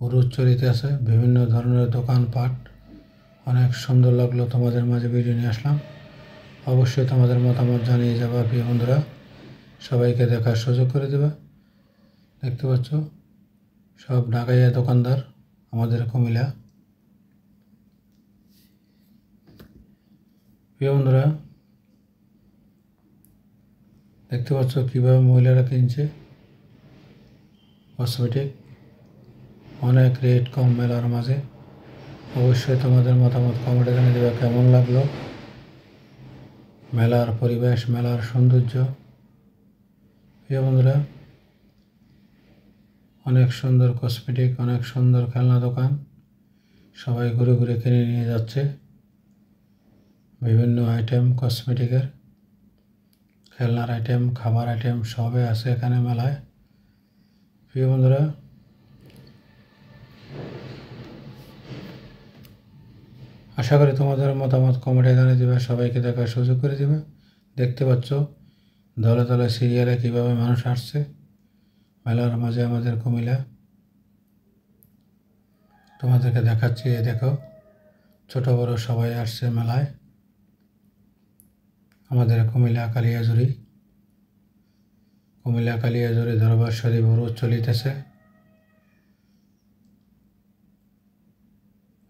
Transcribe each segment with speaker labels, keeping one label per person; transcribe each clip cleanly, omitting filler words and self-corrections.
Speaker 1: পুরুষ চলিতে আছে, বিভিন্ন ধরনের দোকানপাট। অনেক সুন্দর লাগলো, তোমাদের মাঝে ভিডিও নিয়ে আসলাম। অবশ্যই তোমাদের মতামত জানিয়ে যাবা প্রিয় বন্ধুরা, সবাইকে দেখার সুযোগ করে দেবে। দেখতে পাচ্ছ সব ঢাকাইয়া দোকানদার আমাদের কুমিল্লা। প্রিয় বন্ধুরা দেখতে পাচ্ছ কীভাবে মহিলারা কিনছে কসমেটিক। অনেক রেট কম মেলার মাঝে। অবশ্যই তোমাদের মতামত কমেন্টে জানিয়ে দেবে কেমন লাগলো মেলার পরিবেশ, মেলার সৌন্দর্য। প্রিয় বন্ধুরা অনেক সুন্দর কসমেটিক, অনেক সুন্দর খেলনা দোকান। সবাই ঘুরে ঘুরে কিনে নিয়ে যাচ্ছে বিভিন্ন আইটেম কসমেটিকের, খেলনার আইটেম, খাবার আইটেম সবই আছে এখানে মেলায়। প্রিয় বন্ধুরা আশা করি তোমাদের মতামত কমেন্টে জানিয়ে দেবে, সবাইকে দেখার সুযোগ করে দেবে। দেখতে পাচ্ছ দলে দলে সিরিয়ালে কীভাবে মানুষ আসছে মেলার মাঝে আমাদের কুমিল্লা। তোমাদেরকে দেখাচ্ছি, এই দেখো ছোট বড় সবাই আসছে মেলায় আমাদের কুমিল্লা কালিয়াজুরি। কুমিল্লা কালিয়াজুরি দরবার শরীফ রোজ চলিতেছে।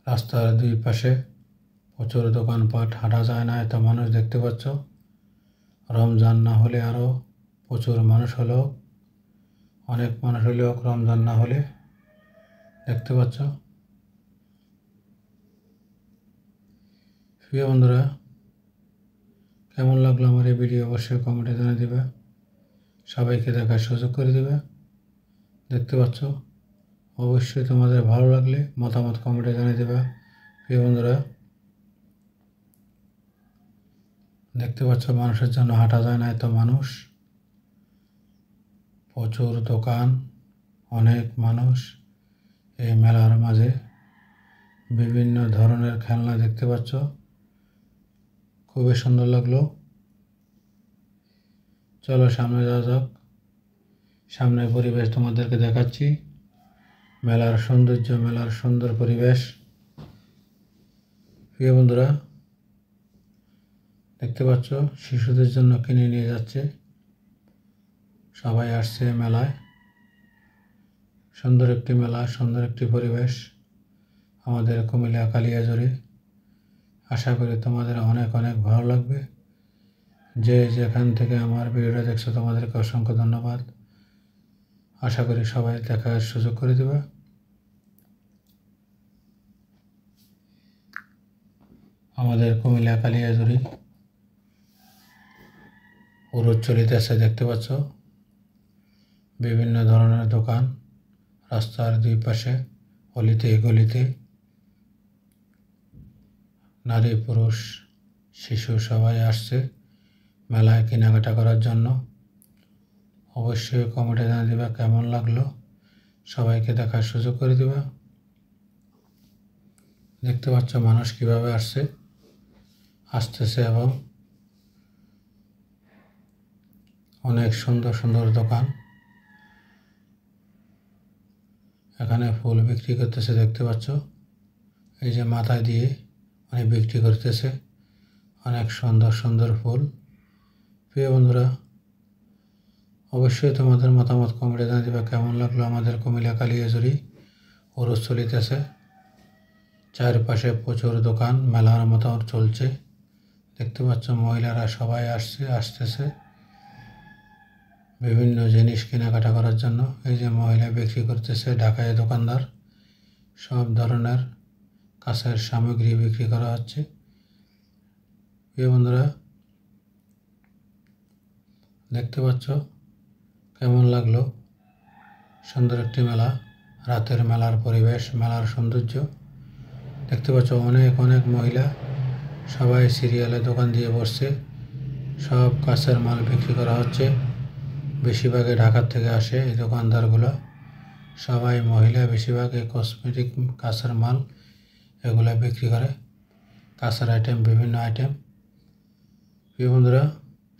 Speaker 1: রাস্তার দুই পাশে প্রচুর দোকানপাট, হাঁটা যায় না, এত মানুষ দেখতে পাচ্ছ। রমজান না হলে আরও প্রচুর মানুষ হলো, অনেক মানুষ হলেও রমজান না হলে। দেখতে পাচ্ছ প্রিয় বন্ধুরা কেমন লাগলো আমার এই ভিডিও অবশ্যই কমেন্টে জানিয়ে দেবে, সবাইকে দেখার সুযোগ করে দেবে। দেখতে পাচ্ছ অবশ্যই তোমাদের ভালো লাগলে মতামত কমেন্টে জানিয়ে দেবে। প্রিয় বন্ধুরা দেখতে পাচ্ছ মানুষের জন্য হাঁটা যায় না, এত মানুষ, প্রচুর দোকান, অনেক মানুষ এই মেলার মাঝে। বিভিন্ন ধরনের খেলনা দেখতে পাচ্ছ, খুবই সুন্দর লাগলো। চলো সামনে যাওয়া যাক, সামনের পরিবেশ তোমাদেরকে দেখাচ্ছি, মেলার সৌন্দর্য, মেলার সুন্দর পরিবেশ। প্রিয় বন্ধুরা দেখতে পাচ্ছ শিশুদের জন্য কিনে নিয়ে যাচ্ছে, সবাই আসছে মেলায়। সুন্দর একটি মেলা, সুন্দর একটি পরিবেশ আমাদের কুমিল্লা কালিয়াজুরি। আশা করি তোমাদের অনেক অনেক ভালো লাগবে। যে যেখান থেকে আমার ভিডিওটা দেখছো তোমাদেরকে অসংখ্য ধন্যবাদ। আশা করি সবাই দেখার সুযোগ করে দেবে। আমাদের কুমিল্লা কালিয়াজুরি পুরুষ চলিতেছে, দেখতে পাচ্ছ বিভিন্ন ধরনের দোকান রাস্তার দুই পাশে, অলিতে গলিতে। নারী পুরুষ শিশু সবাই আসছে মেলায় কেনাকাটা করার জন্য। অবশ্যই কমেন্টে জানিয়ে দেবে কেমন লাগলো, সবাইকে দেখার সুযোগ করে দেবে। দেখতে পাচ্ছ মানুষ কিভাবে আসতেছে এবং অনেক সুন্দর সুন্দর দোকান। এখানে ফুল বিক্রি করতেছে, দেখতে পাচ্ছ এই যে মাথায় দিয়ে অনেক বিক্রি করতেছে, অনেক সুন্দর সুন্দর ফুল। প্রিয় বন্ধুরা অবশ্যই তোমাদের মতামত কমেন্টে জানিয়ে দেবে কেমন লাগলো আমাদের কুমিল্লা কালিয়াজুরি উরুস চলিতেছে। চারপাশে প্রচুর দোকান, মেলার মতো চলছে। দেখতে পাচ্ছ মহিলারা সবাই আসতেছে বিভিন্ন জিনিস কেনাকাটা করার জন্য। এই যে মহিলা বিক্রি করতেছে, ঢাকায় দোকানদার, সব ধরনের কাঁচের সামগ্রী বিক্রি করা হচ্ছে। প্রিয় বন্ধুরা দেখতে পাচ্ছ কেমন লাগলো সুন্দর একটি মেলা, রাতের মেলার পরিবেশ, মেলার সৌন্দর্য। দেখতে পাচ্ছ অনেক অনেক মহিলা সবাই সিরিয়ালে দোকান দিয়ে বসছে, সব কাঁচের মাল বিক্রি করা হচ্ছে। বেশিরভাগে ঢাকার থেকে আসে এই দোকানদারগুলো, সবাই মহিলা, বেশিরভাগ এই কসমেটিক কাঁচের মাল এগুলো বিক্রি করে, কাঁচের আইটেম, বিভিন্ন আইটেম। প্রিয় বন্ধুরা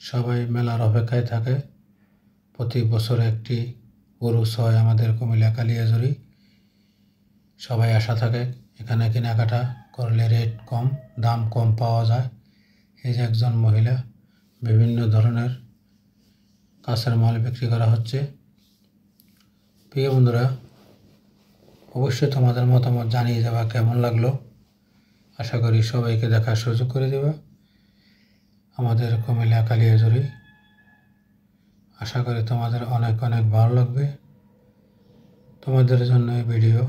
Speaker 1: সবাই মেলার অপেক্ষায় থাকে। প্রতি বছর একটি উরুস হয় আমাদের কুমিল্লা কালিয়াজুরি। সবাই আশা থাকে এখানে কেনাকাটা করলে রেট কম, দাম কম পাওয়া যায়। এই যে একজন মহিলা বিভিন্ন ধরনের কাঁচের মাল বিক্রি করা হচ্ছে। প্রিয় বন্ধুরা, অবশ্যই তোমাদের মতামত জানিয়ে যাওয়া কেমন লাগলো। আশা করি সবাইকে দেখার সুযোগ করে দেবে আমাদের কুমিল্লা কালিয়াজুড়ি। আশা করি তোমাদের অনেক অনেক ভালো লাগবে। তোমাদের জন্য এই ভিডিও।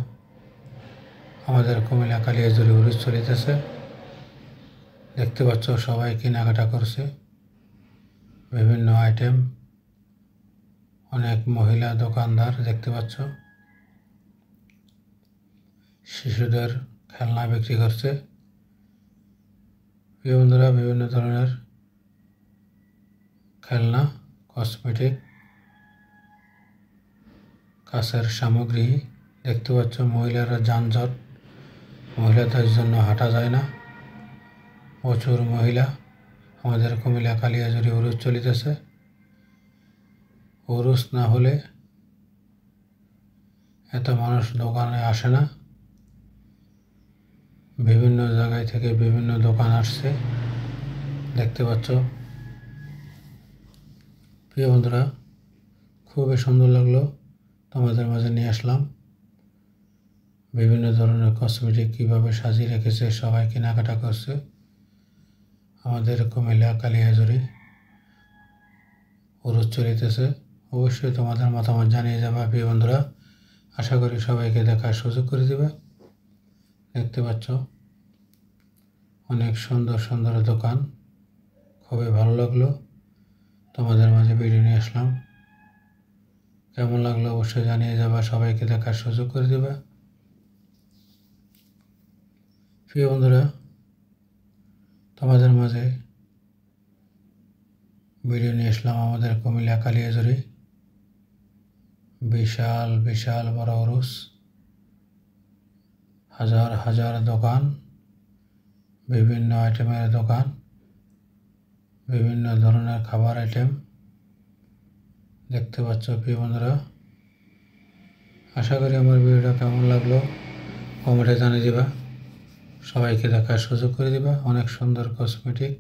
Speaker 1: আমাদের কুমিল্লা কালিয়াজুড়ি উরুস চলিতেছে, দেখতে পাচ্ছ সবাই কেনাকাটা করছে বিভিন্ন আইটেম। অনেক মহিলা দোকানদার দেখতে পাচ্ছ, শিশুদের খেলনা বিক্রি করছে। প্রিয় বন্ধুরা, বিভিন্ন ধরনের খেলনা, কসমেটিক, কাঁচের সামগ্রী দেখতে পাচ্ছ। মহিলারা যানজট, মহিলাদের জন্য হাঁটা যায় না। প্রচুর মহিলা। আমাদের কুমিল্লা কালিয়াজুড়ি উরুস চলিতেছে। উরুস না হলে এত মানুষ দোকানে আসে না। বিভিন্ন জায়গায় থেকে বিভিন্ন দোকান আসছে, দেখতে পাচ্ছ। প্রিয় বন্ধুরা, খুবই সুন্দর লাগলো, তোমাদের মাঝে নিয়ে আসলাম। বিভিন্ন ধরনের কসমেটিক কীভাবে সাজিয়ে রেখেছে, সবাই কেনাকাটা করছে আমাদের কুমিল্লা কালিয়াজুড়ি উরুস চলিতেছে। অবশ্যই তোমাদের মতামত জানিয়ে যাবে প্রিয় বন্ধুরা। আশা করি সবাইকে দেখার সুযোগ করে দেবে। দেখতে পাচ্ছ অনেক সুন্দর সুন্দর দোকান, খুবই ভালো লাগলো, তোমাদের মাঝে ভিডিও নিয়ে আসলাম। কেমন লাগলো অবশ্যই জানিয়ে যাবে, সবাইকে দেখার সুযোগ করে দেবে। প্রিয় বন্ধুরা, তোমাদের মাঝে ভিডিও নিয়ে আসলাম আমাদের কুমিল্লা কালিয়াজুড়ি বিশাল বিশাল বড় উরুস। হাজার হাজার দোকান, বিভিন্ন আইটেমের দোকান, বিভিন্ন ধরনের খাবার আইটেম দেখতে পাচ্ছ। প্রিয় বন্ধুরা, আশা করি আমার ভিডিওটা কেমন লাগলো কমেন্টে জানিয়ে দিবা, সবাইকে দেখার সুযোগ করে দিবা। অনেক সুন্দর কসমেটিক,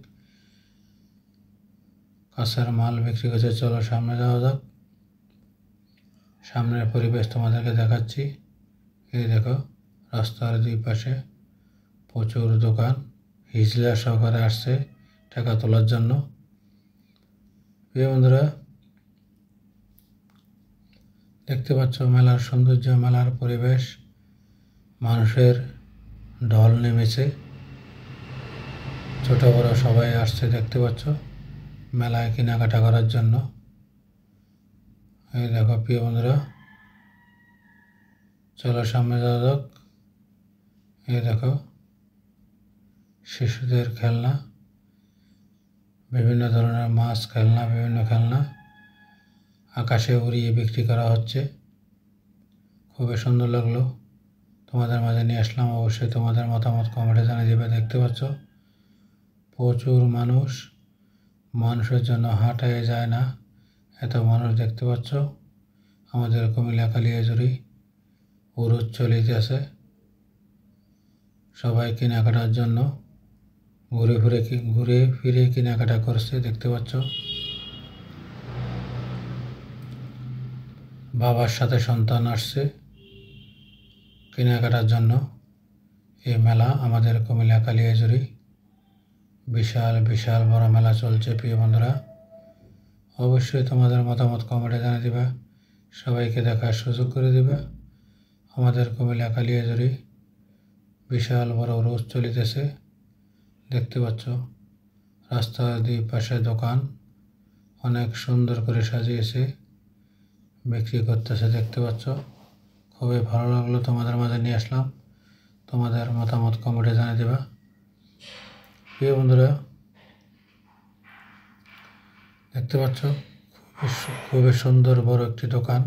Speaker 1: কাঁচের মাল বিক্রি করছে। চলো সামনে যাওয়া যাক। সামনের পরিবেশ তোমাদেরকে দেখাচ্ছি। এই দেখো, রাস্তার দুই পাশে প্রচুর দোকান, হিজলা সহকারে আসছে টাকা তোলার জন্য। প্রিয় বন্ধুরা, দেখতে পাচ্ছ মেলার সৌন্দর্য, মেলার পরিবেশ, মানুষের ঢল নেমেছে, ছোট বড় সবাই আসছে দেখতে পাচ্ছ মেলায় কেনাকাটা করার জন্য। এই দেখো প্রিয় বন্ধুরা, চলো সামনে যাওয়া যাক। এই দেখো শিশুদের খেলনা, বিভিন্ন ধরনের মাছ খেলনা, বিভিন্ন খেলনা আকাশে উড়িয়ে বিক্রি করা হচ্ছে। খুবই সুন্দর লাগলো, তোমাদের মাঝে নিয়ে আসলাম। অবশ্যই তোমাদের মতামত কমেন্টে জানিয়ে দেবে। দেখতে পাচ্ছ প্রচুর মানুষ, মানুষের জন্য হাঁটাই যায় না, এত মানুষ দেখতে পাচ্ছ। আমাদের কুমিল্লা কালিয়াজুড়ি উরুস চলিতেছে, সবাই কেনাকাটার জন্য ঘুরে ফিরে কেনাকাটা করছে দেখতে পাচ্ছ। বাবার সাথে সন্তান আসছে কেনাকাটার জন্য। এই মেলা আমাদের কুমিল্লা কালিয়াজুড়ি বিশাল বিশাল বড় মেলা চলছে। প্রিয় বন্ধুরা, অবশ্যই তোমাদের মতামত কমেন্টে জানিয়ে দিবা, সবাইকে দেখার সুযোগ করে দিবা। আমাদের কুমিল্লা কালিয়াজুড়ি বিশাল বড় উরুস চলিতেছে, দেখতে পাচ্ছ। রাস্তার দুই পাশে দোকান অনেক সুন্দর করে সাজিয়েছে, বিক্রি করতেছে দেখতে পাচ্ছ। খুবই ভালো লাগলো, তোমাদের মাঝে নিয়ে আসলাম। তোমাদের মতামত কমেন্টে জানিয়ে দেবা। প্রিয় বন্ধুরা, দেখতে পাচ্ছ খুবই সুন্দর বড় একটি দোকান,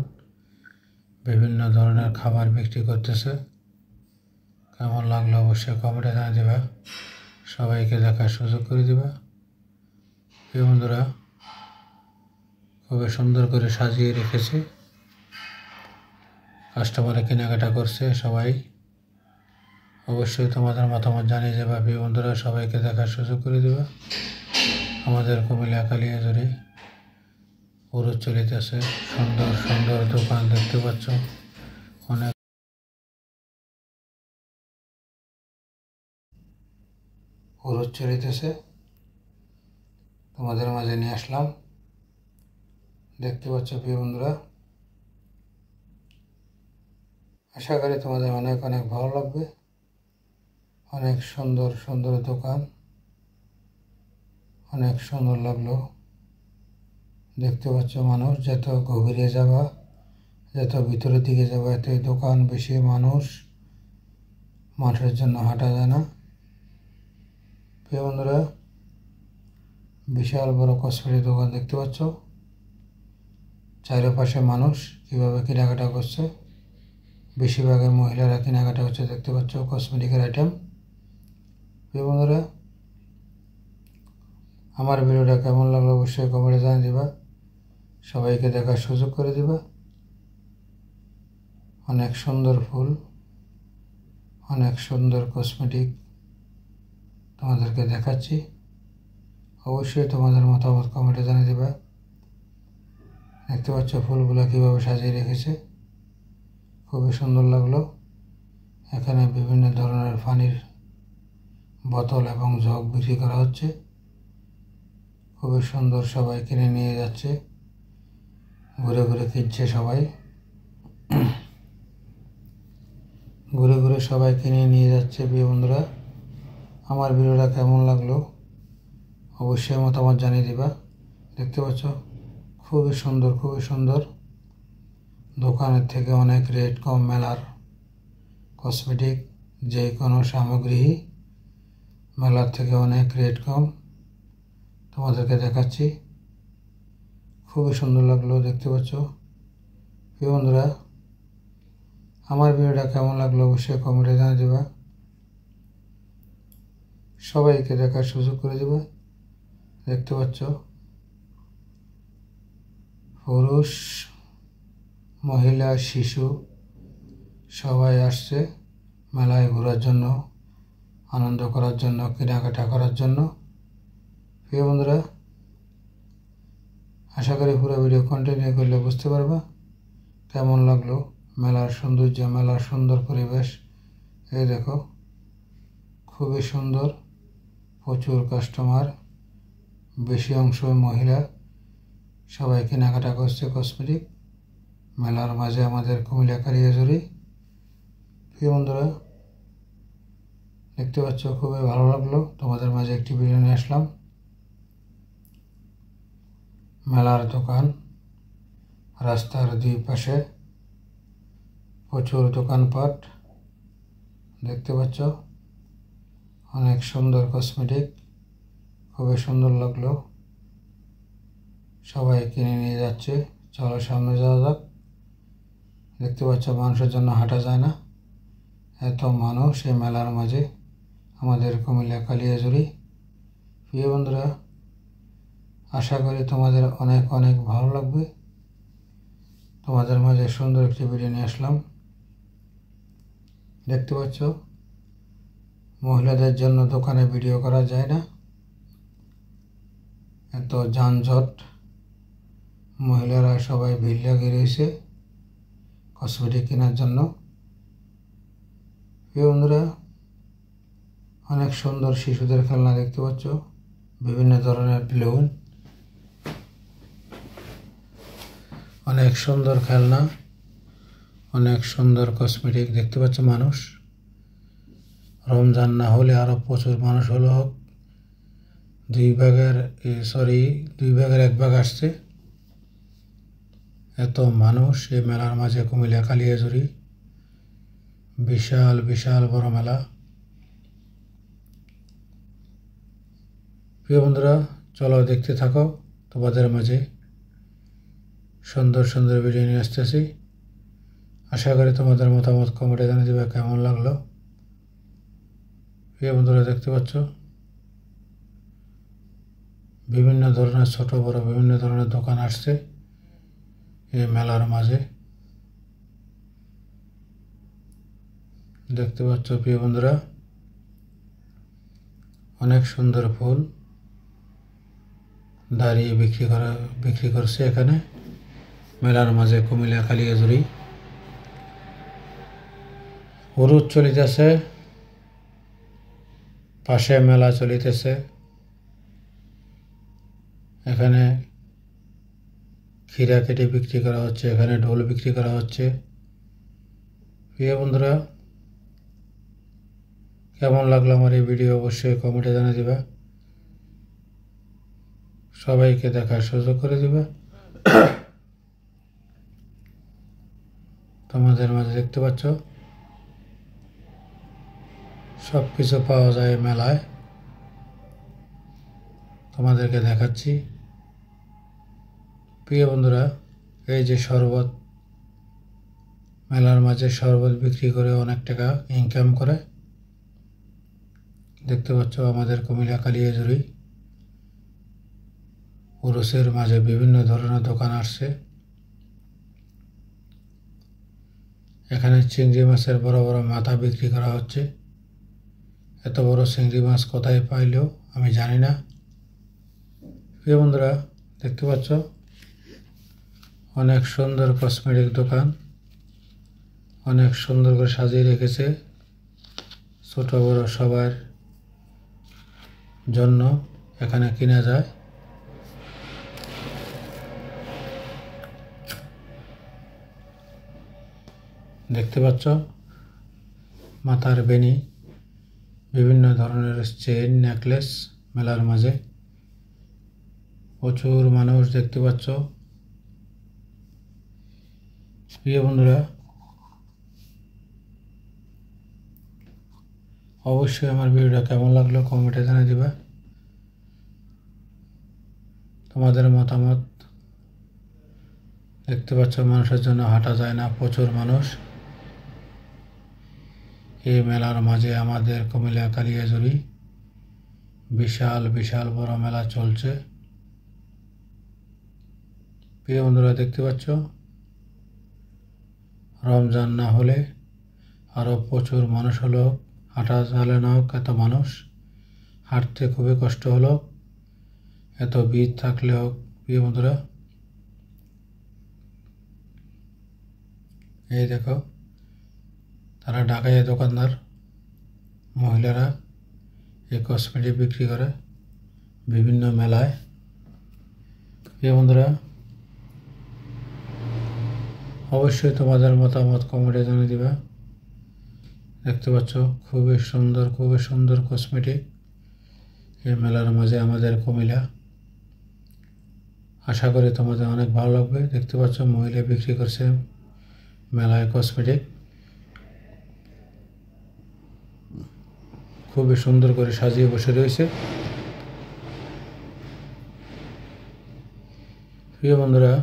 Speaker 1: বিভিন্ন ধরনের খাবার বিক্রি করতেছে। কেমন লাগলো অবশ্যই কমেন্টে জানিয়ে দেবা, সবাইকে দেখার সুযোগ করে দিবা। প্রিয় বন্ধুরা, খুবই সুন্দর করে সাজিয়ে রেখেছে, কাস্টমারে কেনাকাটা করছে সবাই। অবশ্যই তোমাদের মতামত জানিয়ে যাবে প্রিয় বন্ধুরা, সবাইকে দেখার সুযোগ করে দেবে। আমাদের কুমিল্লা কালিয়াজুড়ি উরুজ চলিতেছে, সুন্দর সুন্দর দোকান দেখতে পাচ্ছ, অনেক উরুজ চলিতেছে, তোমাদের মাঝে নিয়ে আসলাম। দেখতে পাচ্ছ প্রিয় বন্ধুরা, আশা করি তোমাদের অনেক অনেক ভালো লাগবে। অনেক সুন্দর সুন্দর দোকান, অনেক সুন্দর লাগলো। দেখতে পাচ্ছ মানুষ, যত গভীরে যাবা, যত ভিতরের দিকে যাবা, এত দোকান বেশি, মানুষের জন্য হাঁটা যায় না। প্রিয় বন্ধুরা, বিশাল বড় কসমেটিক দোকান দেখতে পাচ্ছ, চারপাশে মানুষ কীভাবে কেনাকাটা করছে, বেশিরভাগের মহিলারা কেনাকাটা করছে। দেখতে পাচ্ছ কসমেটিকের আইটেম। প্রিয় বন্ধুরা, আমার ভিডিওটা কেমন লাগলো অবশ্যই কমেন্টে জানিয়ে দিবা, সবাইকে দেখার সুযোগ করে দিবা। অনেক সুন্দর ফুল, অনেক সুন্দর কসমেটিক তোমাদেরকে দেখাচ্ছি। অবশ্যই তোমাদের মতামত কমেন্টে জানিয়ে দিবা। দেখতে পাচ্ছ ফুলগুলো কীভাবে সাজিয়ে রেখেছে, খুবই সুন্দর লাগলো। এখানে বিভিন্ন ধরনের পানির বোতল এবং জগ বিক্রি করা হচ্ছে, খুবই সুন্দর। সবাই কিনে নিয়ে যাচ্ছে, ঘুরে ঘুরে কিনছে সবাই, ঘুরে ঘুরে সবাই কিনে নিয়ে যাচ্ছে। প্রিয় বন্ধুরা, আমার ভিডিওটা কেমন লাগলো অবশ্যই মতামত জানিয়ে দিবা। দেখতে পাচ্ছ খুবই সুন্দর, খুবই সুন্দর। দোকানের থেকে অনেক রেট কম। মেলার কসমেটিক যে কোনো সামগ্রী মেলার থেকে অনেক রেট কম, তোমাদেরকে দেখাচ্ছি। খুবই সুন্দর লাগলো। দেখতে পাচ্ছ প্রিয় বন্ধুরা, আমার ভিডিওটা কেমন লাগলো অবশ্যই কমেন্টে জানিয়ে দেবা, সবাইকে দেখার সুযোগ করে দেবে। দেখতে পাচ্ছ পুরুষ, মহিলা, শিশু সবাই আসছে মেলায় ঘোরার জন্য, আনন্দ করার জন্য, কেনাকাটা করার জন্য। প্রিয় বন্ধুরা, আশা করি পুরো ভিডিও কন্টিনিউ করলে বুঝতে পারবা কেমন লাগলো মেলার সৌন্দর্য, মেলার সুন্দর পরিবেশ। এই দেখো খুবই সুন্দর, প্রচুর কাস্টমার, বেশি অংশ মহিলা, সবাই কেনাকাটা করছে কসমেটিক মেলার মাঝে আমাদের কুমিল্লা কালিয়াজুড়ি। প্রিয় বন্ধুরা, দেখতে পাচ্ছ খুবই ভালো লাগলো, তোমাদের মাঝে একটি ভিডিও নিয়ে আসলাম। মেলার দোকান, রাস্তার দুই পাশে প্রচুর দোকানপাট। দেখতে পাচ্ছ অনেক সুন্দর কসমেটিক, খুবই সুন্দর লাগলো। সবাই কিনে নিয়ে যাচ্ছে, চলো সামনে যাওয়া যাক। দেখতে পাচ্ছ মানুষের জন্য হাঁটা যায় না, এত মানুষ এই মেলার মাঝে আমাদের কুমিল্লা কালিয়াজুড়ি। প্রিয় বন্ধুরা, আশা করি তোমাদের অনেক অনেক ভালো লাগবে। তোমাদের মাঝে সুন্দর একটি ভিডিও নিয়ে আসলাম। দেখতে পাচ্ছ মহিলাদের জন্য দোকানে ভিডিও করা যায় না, এত যানজট, মহিলারা সবাই ভিড় লাগিয়ে রয়েছে কসমেটিক কেনার জন্য। প্রিয় বন্ধুরা, অনেক সুন্দর শিশুদের খেলনা দেখতে পাচ্ছ, বিভিন্ন ধরনের বেলুন, অনেক সুন্দর খেলনা, অনেক সুন্দর কসমেটিক। দেখতে পাচ্ছ মানুষ, রমজান না হলে আরও প্রচুর মানুষ হলো, হোক দুই ভাগের এক ভাগ আসছে, এত মানুষ এই মেলার মাঝে কুমিল্লা কালিয়াজুড়ি। বিশাল বিশাল বড় মেলা। প্রিয় বন্ধুরা, চলো দেখতে থাকো, তোমাদের মাঝে সুন্দর সুন্দর ভিডিও নিয়ে আসতেছি। আশা করি তোমাদের মতামত কমেন্টে জানিয়ে দেবে কেমন লাগলো। প্রিয় বন্ধুরা, দেখতে পাচ্ছ বিভিন্ন ধরনের ছোট বড় বিভিন্ন ধরনের দোকান আসছে এই মেলার মাঝে। দেখতে পাচ্ছ প্রিয় বন্ধুরা, অনেক সুন্দর ফুল দাঁড়িয়ে বিক্রি করছে এখানে মেলার মাঝে কুমিল্লা কালিয়াজুরি। উরুদ চলিতেছে, পাশে মেলা চলিতেছে। এখানে ক্ষীরা কেটে বিক্রি করা হচ্ছে, এখানে ঢোল বিক্রি করা হচ্ছে। প্রিয় বন্ধুরা, কেমন লাগলো আমার এই ভিডিও অবশ্যই কমেন্টে জানিয়ে দিবা। সবাইকে দেখার সুযোগ করে দিবা। তোমাদের মাঝে দেখতে পাচ্ছ সব কিছু পাওয়া যায় মেলায়, তোমাদেরকে দেখাচ্ছি। প্রিয় বন্ধুরা, এই যে শরবত, মেলার মাঝে শরবত বিক্রি করে অনেক টাকা ইনকাম করে। দেখতে পাচ্ছ আমাদের কুমিল্লা কালিয়াজুরি উরুসের মাঝে বিভিন্ন ধরনের দোকান আসছে। এখানে চিংড়ি মাছের বড় বড় মাথা বিক্রি করা হচ্ছে। এত বড় চিংড়ি মাছ কোথায় পাইলেও আমি জানি না। প্রিয় বন্ধুরা, দেখতে পাচ্ছ অনেক সুন্দর কসমেটিক দোকান, অনেক সুন্দর করে সাজিয়ে রেখেছে। ছোট বড় সবার জন্য এখানে কিনা যায়। দেখতে পাচ্ছ মাথার বেনি, বিভিন্ন ধরনের চেইন, নেকলেস মেলার মাঝে। প্রচুর মানুষ দেখতে পাচ্ছ। প্রিয় বন্ধুরা, অবশ্যই আমার ভিডিওটা কেমন লাগলো কমেন্টে জানিয়ে দিবা। তোমাদের মতামত। দেখতে পাচ্ছ মানুষের জন্য হাঁটা যায় না, প্রচুর মানুষ। এই মেলার মাঝে আমাদের কুমিল্লা কালিয়াজুরি বিশাল বিশাল বড় মেলা চলছে। প্রিয় বন্ধুরা, দেখতে পাচ্ছ রমজান না হলে আরও প্রচুর মানুষ হলো, হাঁটা চলে না হোক, এত মানুষ হাঁটতে খুবই কষ্ট হলো, এত ভিড় থাকলেও। প্রিয় বন্ধুরা, এই দেখো তারা ঢাকাইয়া দোকানদার মহিলারা এই কসমেটিক বিক্রি করে বিভিন্ন মেলায়। প্রিয় বন্ধুরা, অবশ্যই তোমাদের মতামত কমেন্টে জানিয়ে দিবা। দেখতে পাচ্ছ খুবই সুন্দর কসমেটিক এই মেলার মাঝে আমাদের কুমিল্লা। আশা করি তোমাদের অনেক ভালো লাগবে। দেখতে পাচ্ছ মহিলা বিক্রি করছে মেলায় কসমেটিক, খুবই সুন্দর করে সাজিয়ে বসে রয়েছে। প্রিয় বন্ধুরা,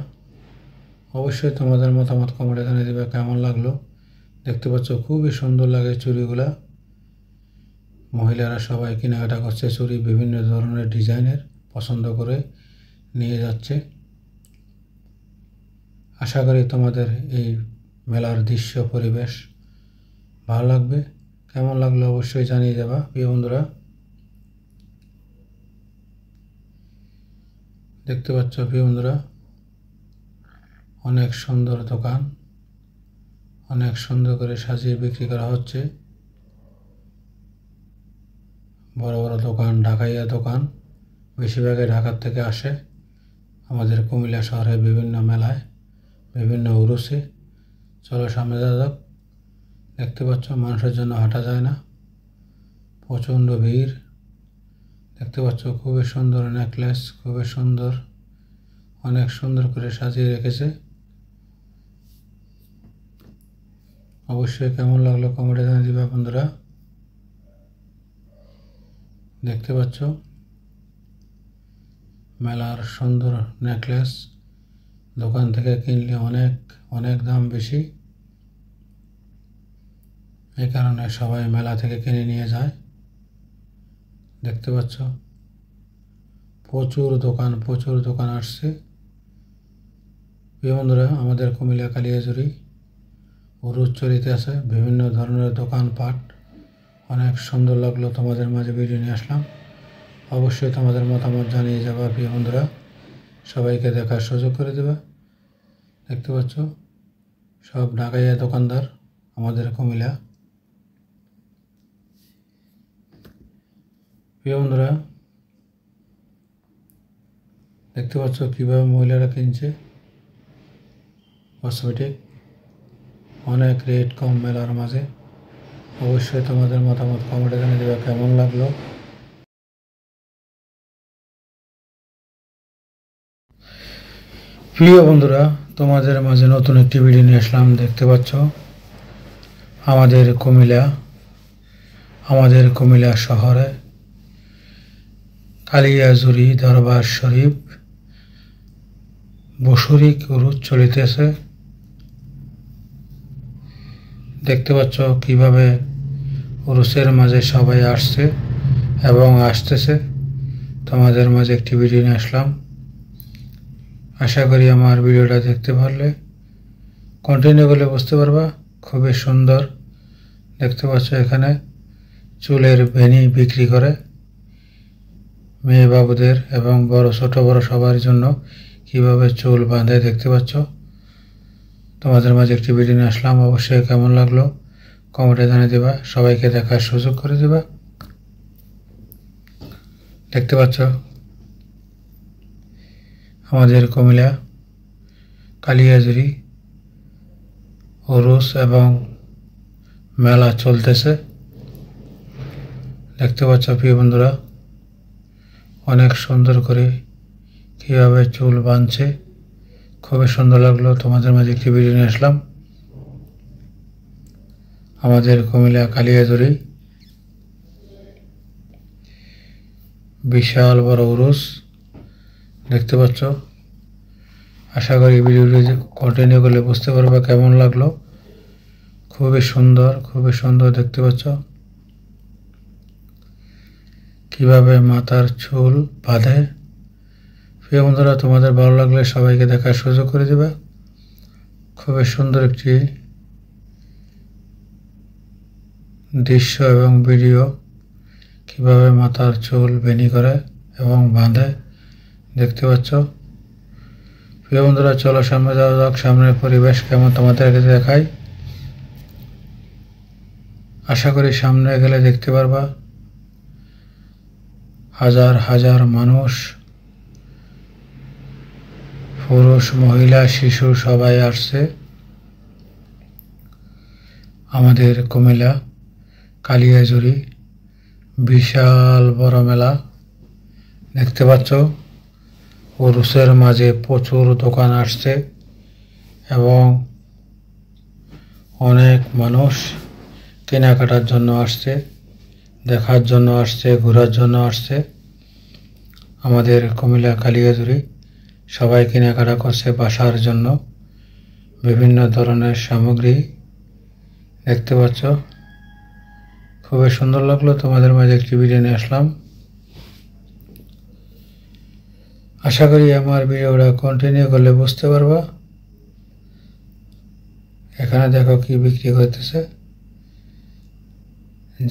Speaker 1: অবশ্যই তোমাদের মতামত কমেন্টে জানিয়ে দেবে কেমন লাগলো। দেখতে পাচ্ছ খুবই সুন্দর লাগে চুড়িগুলা। মহিলারা সবাই কেনাকাটা করছে চুড়ি, বিভিন্ন ধরনের ডিজাইনের পছন্দ করে নিয়ে যাচ্ছে। আশা করি তোমাদের এই মেলার দৃশ্য পরিবেশ ভালো লাগবে। কেমন লাগলো অবশ্যই জানিয়ে যাবা। প্রিয় বন্ধুরা, দেখতে পাচ্ছ প্রিয় বন্ধুরা অনেক সুন্দর দোকান, অনেক সুন্দর করে সাজিয়ে বিক্রি করা হচ্ছে। বড় বড় দোকান, ঢাকাইয়া দোকান, বেশিরভাগই ঢাকার থেকে আসে আমাদের কুমিল্লা শহরে বিভিন্ন মেলায়, বিভিন্ন উরুসে। চলো সামনে যাওয়া যাক। দেখতে পাচ্ছ মানুষের জন্য হাঁটা যায় না, প্রচণ্ড ভিড়। দেখতে পাচ্ছ খুবই সুন্দর নেকলেস, খুবই সুন্দর, অনেক সুন্দর করে সাজিয়ে রেখেছে। অবশ্যই কেমন লাগলো কমেন্টে জানিয়ে দিবা বন্ধুরা। দেখতে পাচ্ছ মেলার সুন্দর নেকলেস, দোকান থেকে কিনলে অনেক অনেক দাম বেশি, এই কারণে সবাই মেলা থেকে কিনে নিয়ে যায়। দেখতে পাচ্ছ প্রচুর দোকান আসছে। প্রিয় বন্ধুরা, আমাদের কুমিল্লা কালিয়াজুরি উরুস চলিতেছে, বিভিন্ন ধরনের দোকানপাট। অনেক সুন্দর লাগলো, তোমাদের মাঝে ভিডিও নিয়ে আসলাম। অবশ্যই তোমাদের মতামত জানিয়ে যাবা প্রিয় বন্ধুরা, সবাইকে দেখার সুযোগ করে দেবা। দেখতে পাচ্ছ সব ঢাকাইয়া দোকানদার আমাদের কুমিল্লা। প্রিয় বন্ধুরা, দেখতে পাচ্ছ কীভাবে মহিলারা কিনছে কসমেটিক। অনেক রেট কম মেলার মাঝে। অবশ্যই তোমাদের মতামত কমেন্টে জানিয়ে দেবে কেমন লাগলো। প্রিয় বন্ধুরা, তোমাদের মাঝে নতুন একটি ভিডিও নিয়ে আসলাম। দেখতে পাচ্ছ আমাদের কুমিল্লা শহরে কালিয়াজুরি দরবার শরীফ বছরিক উরুস চলিতেছে। দেখতে পাচ্ছ কিভাবে উরুসের মাঝে সবাই আসছে এবং আসতেছে। তোমাদের মাঝে একটি ভিডিও নিয়ে আসলাম। আশা করি আমার ভিডিওটা দেখতে পারলে কন্টিনিউ করলে বুঝতে পারবা। খুবই সুন্দর। দেখতে পাচ্ছ এখানে চুলের বেনি বিক্রি করে মেয়ে বাবুদের এবং ছোট বড় সবার জন্য কিভাবে চুল বাঁধে দেখতে পাচ্ছ। তোমাদের মাঝে একটি ভিডিও নিয়ে আসলাম। অবশ্যই কেমন লাগলো কমেন্টে জানিয়ে দেবা, সবাইকে দেখার সুযোগ করে দেবা। দেখতে পাচ্ছ আমাদের কুমিল্লা কালিয়াজুরি উরুস এবং মেলা চলতেছে। দেখতে পাচ্ছ প্রিয় বন্ধুরা, অনেক সুন্দর করে কীভাবে চুল বাঁধছে। খুবই সুন্দর লাগলো, তোমাদের মাঝে একটি ভিডিও নিয়ে আসলাম। আমাদের কুমিল্লা কালিয়াজুরি বিশাল বড় উরুস দেখতে পাচ্ছ। আশা করি ভিডিওটি কন্টিনিউ করলে বুঝতে পারবে কেমন লাগলো। খুবই সুন্দর দেখতে পাচ্ছ কিভাবে মাথার চুল বাঁধে। প্রিয় বন্ধুরা, তোমাদের ভালো লাগলে সবাইকে দেখার সুযোগ করে দেবে। খুবই সুন্দর একটি দৃশ্য এবং ভিডিও, কিভাবে মাথার চুল বেনি করে এবং বাঁধে দেখতে পাচ্ছ। প্রিয় বন্ধুরা, চলো সামনে যাওয়া যাক। সামনের পরিবেশ কেমন তোমাদেরকে দেখাই। আশা করি সামনে গেলে দেখতে পারবা হাজার হাজার মানুষ, পুরুষ মহিলা শিশু সবাই আসছে আমাদের কুমিল্লা কালিয়াজুরি বিশাল বড় মেলা। দেখতে পাচ্ছ উরুসের মাঝে প্রচুর দোকান আসছে এবং অনেক মানুষ কেনাকাটার জন্য আসছে, দেখার জন্য আসছে, ঘোরার জন্য আসছে। আমাদের কুমিল্লা কালিয়াজুরি সবাই কেনাকাটা করছে বাসার জন্য বিভিন্ন ধরনের সামগ্রী। দেখতে পাচ্ছ খুবই সুন্দর লাগলো, তোমাদের মাঝে একটি ভিডিও নিয়ে আসলাম। আশা করি আমার ভিডিওটা কন্টিনিউ করলে বুঝতে পারবা। এখানে দেখো কি বিক্রি করতেছে,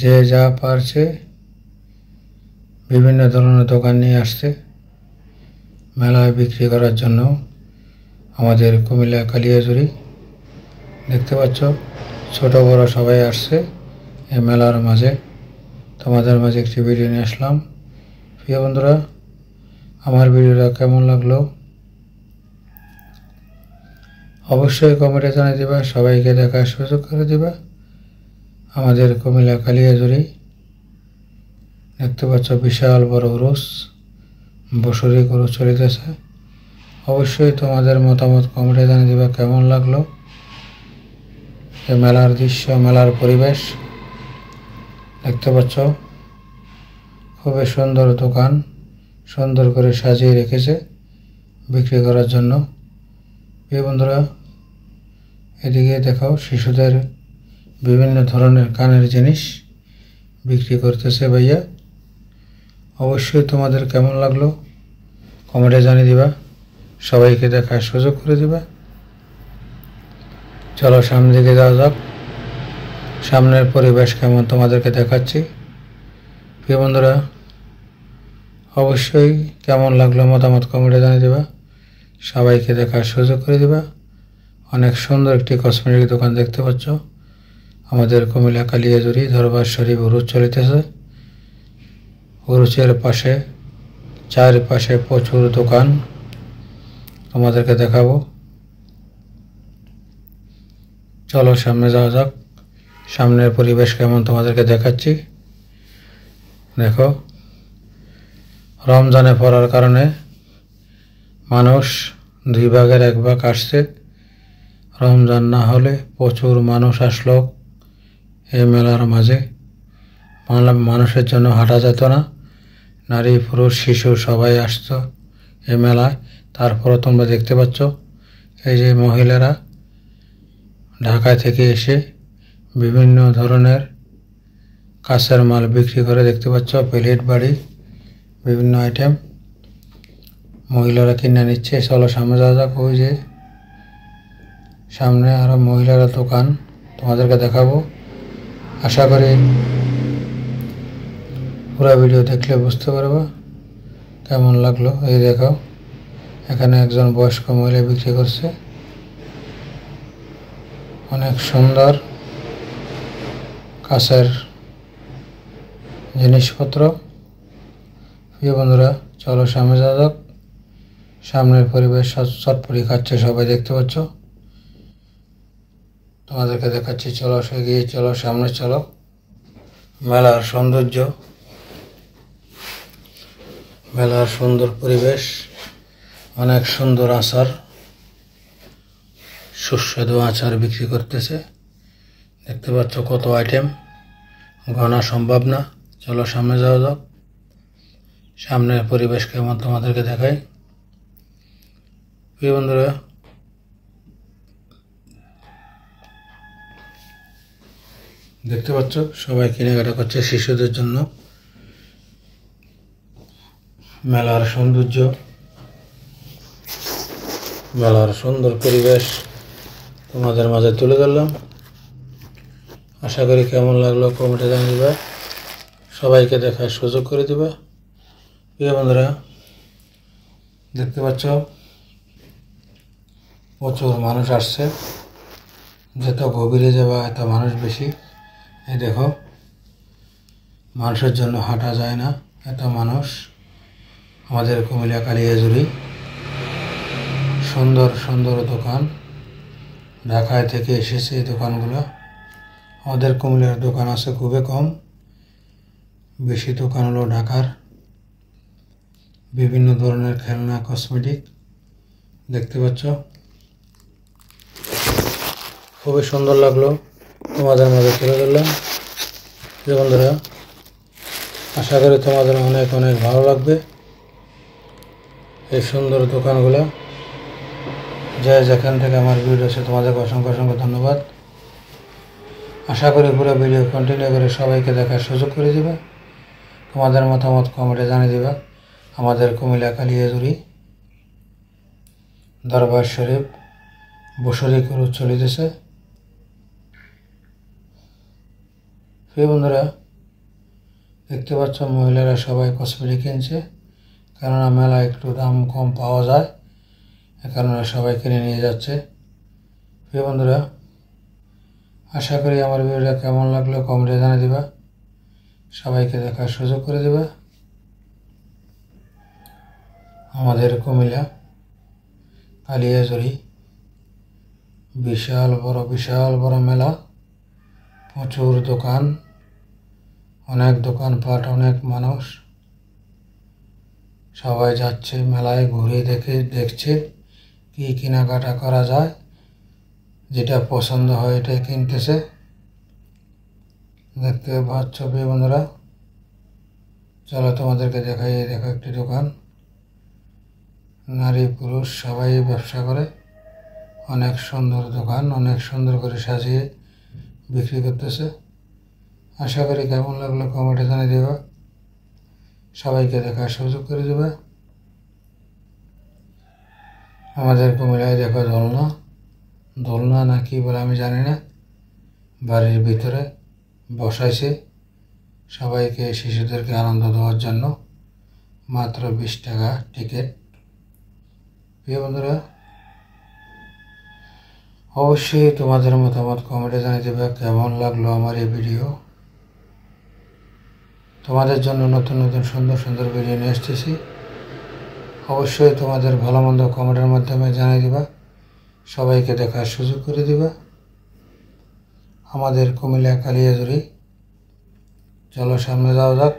Speaker 1: যে যা পারছে বিভিন্ন ধরনের দোকান নিয়ে আসছে মেলায় বিক্রি করার জন্য। আমাদের কুমিল্লা কালিয়াজুরি দেখতে পাচ্ছ ছোট বড় সবাই আসছে এই মেলার মাঝে। তোমাদের মাঝে একটি ভিডিও নিয়ে আসলাম। প্রিয় বন্ধুরা, আমার ভিডিওটা কেমন লাগলো অবশ্যই কমেন্টে জানিয়ে দেবা, সবাইকে দেখার সুযোগ করে দেবা। আমাদের কুমিল্লা কালিয়াজুরি দেখতে পাচ্ছ বিশাল বড় উরুস, বছরিক উরুস চলিতেছে। অবশ্যই তোমাদের মতামত কমেন্টে জানিয়ে দেবা কেমন লাগলো এই মেলার দৃশ্য, মেলার পরিবেশ। দেখতে পাচ্ছ খুবই সুন্দর দোকান, সুন্দর করে সাজিয়ে রেখেছে বিক্রি করার জন্য। প্রিয় বন্ধুরা, এদিকে দেখাও শিশুদের বিভিন্ন ধরনের কানের জিনিস বিক্রি করতেছে ভাইয়া। অবশ্যই তোমাদের কেমন লাগলো কমেন্টে জানিয়ে দিবা, সবাইকে দেখার সুযোগ করে দিবা। চলো সামনের দিকে যাওয়া যাক। সামনের পরিবেশ কেমন তোমাদেরকে দেখাচ্ছি। প্রিয় বন্ধুরা, অবশ্যই কেমন লাগলো মতামত কমেন্টে জানিয়ে দেবা। সবাইকে দেখার সুযোগ করে দিবা। অনেক সুন্দর একটি কসমেটিক দোকান দেখতে পাচ্ছ। আমাদের কুমিল্লা কালিয়াজুরি দরবার শরীফ উরুজ চলিতেছে। উরুজের পাশে চারপাশে প্রচুর দোকান তোমাদেরকে দেখাবো। চলো সামনে যাওয়া যাক। সামনের পরিবেশ কেমন তোমাদেরকে দেখাচ্ছি। দেখো, রমজানে পড়ার কারণে মানুষ 2 ভাগের 1 ভাগ আসছে। রমজান না হলে প্রচুর মানুষ আসলো এই মেলার মাঝে। মানুষের জন্য হাঁটা যেত না। নারী পুরুষ শিশু সবাই আসতো এই মেলায়। তারপরও তোমরা দেখতে পাচ্ছ এই যে মহিলারা ঢাকা থেকে এসে বিভিন্ন ধরনের কাঁচের মাল বিক্রি করে দেখতে পাচ্ছ। প্লেট বাড়ি বিভিন্ন আইটেম মহিলারা কিনে নিচ্ছে। চলো সামনে যাওয়া যাক। ওই যে সামনে আরো মহিলারা দোকান তোমাদেরকে দেখাবো। আশা করি পুরো ভিডিও দেখলে বুঝতে পারবে কেমন লাগলো। এই দেখো, এখানে একজন বয়স্ক মহিলা বিক্রি করছে অনেক সুন্দর কাঁচের জিনিসপত্র। প্রিয় বন্ধুরা, চলো সামনে যাওয়া যাক। সামনের পরিবেশ চটপটি খাচ্ছে সবাই দেখতে পাচ্ছ। তোমাদেরকে দেখাচ্ছি। চলো এগিয়ে চলো, সামনে চলো। মেলার সৌন্দর্য, মেলার সুন্দর পরিবেশ, অনেক সুন্দর আচার, সুস্বাদু আচার বিক্রি করতেছে। দেখতে পাচ্ছ কত আইটেম, গণা সম্ভব না। চলো সামনে যাওয়া যাক। সামনের পরিবেশ কেমন তোমাদেরকে দেখাই। প্রিয় বন্ধুরা, দেখতে পাচ্ছ সবাই কেনাকাটা করছে শিশুদের জন্য। মেলার সৌন্দর্য, মেলার সুন্দর পরিবেশ তোমাদের মাঝে তুলে ধরলাম। আশা করি কেমন লাগলো কমেন্টে জানিয়ে দিবা। সবাইকে দেখার সুযোগ করে দিবা। প্রিয় বন্ধুরা, দেখতে পাচ্ছ প্রচুর মানুষ আসছে। যত গভীরে যাবা এত মানুষ বেশি। এই দেখো, মানুষের জন্য হাঁটা যায় না, এত মানুষ। আমাদের কুমিল্লা কালিয়াজুরি সুন্দর সুন্দর দোকান, ঢাকায় থেকে এসেছে এই দোকানগুলো। আমাদের কুমিল্লার দোকান আছে খুবই কম, বেশি দোকান হলো ঢাকার। বিভিন্ন ধরনের খেলনা, কসমেটিক দেখতে পাচ্ছ। খুবই সুন্দর লাগলো, তোমাদের মাঝে তুলে ধরলাম। যে বন্ধুরা, আশা করি তোমাদের অনেক অনেক ভালো লাগবে এই সুন্দর দোকানগুলো। যে যেখান থেকে আমার ভিডিও আছে তোমাদেরকে অসংখ্য অসংখ্য ধন্যবাদ। আশা করি পুরো ভিডিও কন্টিনিউ করে সবাইকে দেখার সুযোগ করে দেবে। তোমাদের মতামত কমেন্টে জানিয়ে দেবে। আমাদের কুমিল্লা কালিয়াজুরি দরবার শরীফ বছরিক উরুজ চলিতেছে। প্রিয় বন্ধুরা, দেখতে পাচ্ছ মহিলারা সবাই কসমেটিক কিনছে, কেননা মেলা একটু দাম কম পাওয়া যায়, এ কারণে সবাই কিনে নিয়ে যাচ্ছে। প্রিয় বন্ধুরা, আশা করি আমার ভিডিওটা কেমন লাগলো কমেন্টে জানিয়ে দিবা। সবাইকে দেখার সুযোগ করে দিবা। আমাদের কুমিল্লা কালিয়াজুরি বিশাল বড় মেলা, প্রচুর দোকান, অনেক দোকানপাট, অনেক মানুষ। সবাই যাচ্ছে মেলায়, ঘুরে দেখছে কি কেনাকাটা করা যায়, যেটা পছন্দ হয় এটাই কিনতেছে। দেখতে পাচ্ছ প্রিয় বন্ধুরা, চলো তোমাদেরকে দেখাই। দেখো একটি দোকান, নারী পুরুষ সবাই ব্যবসা করে। অনেক সুন্দর দোকান, অনেক সুন্দর করে সাজিয়ে বিক্রি করতেছে। আশা করি কেমন লাগলো কমেন্টে জানিয়ে দেবা। সবাইকে দেখার সুযোগ করে দেবে। আমাদের কুমিল্লায় দেখো দোলনা, দোলনা না কি বলে আমি জানি না, বাড়ির ভিতরে বসাইছে সবাইকে, শিশুদেরকে আনন্দ দেওয়ার জন্য। মাত্র 20 টাকা টিকিট। প্রিয় বন্ধুরা, অবশ্যই তোমাদের মতামত কমেন্টে জানিয়ে দেবে কেমন লাগলো আমার এই ভিডিও। তোমাদের জন্য নতুন নতুন সুন্দর সুন্দর ভিডিও নিয়ে আসতেছি। অবশ্যই তোমাদের ভালো মন্দ কমেন্টের মাধ্যমে জানিয়ে দিবা, সবাইকে দেখার সুযোগ করে দিবা। আমাদের কুমিল্লা কালিয়াজুড়ি, চলো সামনে যাওয়া যাক।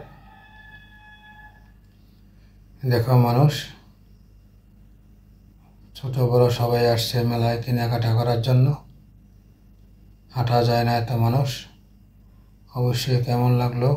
Speaker 1: দেখো মানুষ ছোট বড় সবাই আসছে মেলায় কেনাকাটা করার জন্য। হাঁটা যায় না এত মানুষ। অবশ্যই কেমন লাগলো